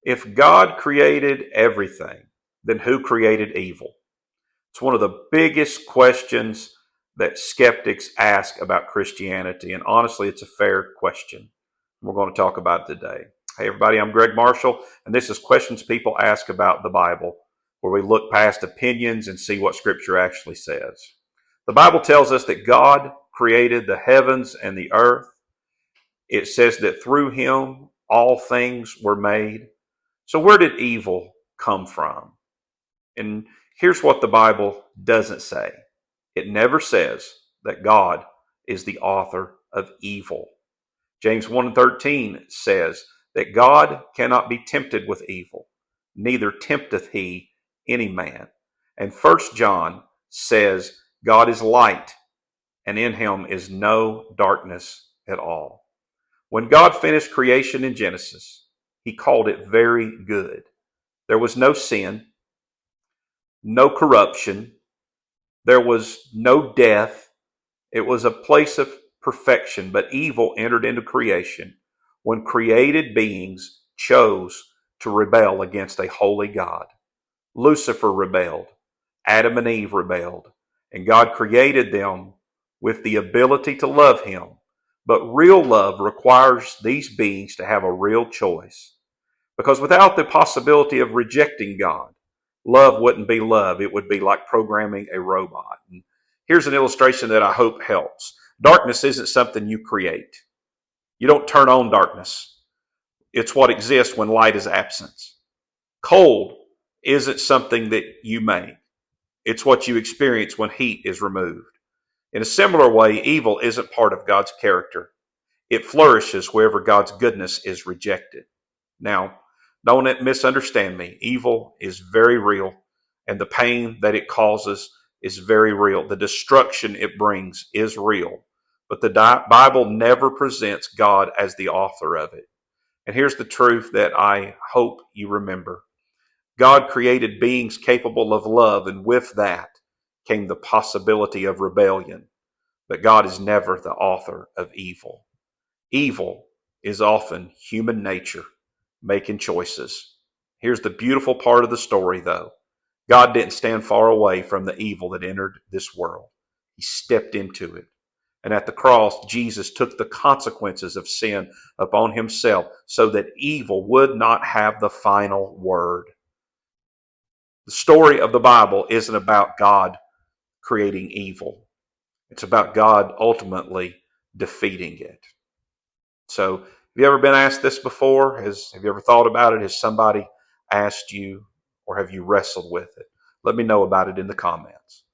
If God created everything, then who created evil? It's one of the biggest questions that skeptics ask about Christianity, and honestly, it's a fair question. We're going to talk about it today. Hey, everybody, I'm Greg Marshall, and this is Questions People Ask About the Bible, where we look past opinions and see what Scripture actually says. The Bible tells us that God created the heavens and the earth. It says that through Him all things were made. So, where did evil come from? And here's what the Bible doesn't say. It never says that God is the author of evil. James 1:13 says that God cannot be tempted with evil, neither tempteth he any man. And 1 John says God is light, and in him is no darkness at all. When God finished creation in Genesis, he called it very good. There was no sin, no corruption, there was no death. It was a place of perfection, but evil entered into creation when created beings chose to rebel against a holy God. Lucifer rebelled, Adam and Eve rebelled, and God created them with the ability to love Him. But real love requires these beings to have a real choice. Because without the possibility of rejecting God, love wouldn't be love. It would be like programming a robot. And here's an illustration that I hope helps. Darkness isn't something you create. You don't turn on darkness. It's what exists when light is absent. Cold isn't something that you make. It's what you experience when heat is removed. In a similar way, evil isn't part of God's character. It flourishes wherever God's goodness is rejected. Now, don't misunderstand me. Evil is very real, and the pain that it causes is very real. The destruction it brings is real. But the Bible never presents God as the author of it. And here's the truth that I hope you remember. God created beings capable of love, and with that came the possibility of rebellion. But God is never the author of evil. Evil is often human nature making choices. Here's the beautiful part of the story, though. God didn't stand far away from the evil that entered this world. He stepped into it. And at the cross, Jesus took the consequences of sin upon himself so that evil would not have the final word. The story of the Bible isn't about God creating evil. It's about God ultimately defeating it. So, have you ever been asked this before? Have you ever thought about it? Has somebody asked you, or have you wrestled with it? Let me know about it in the comments.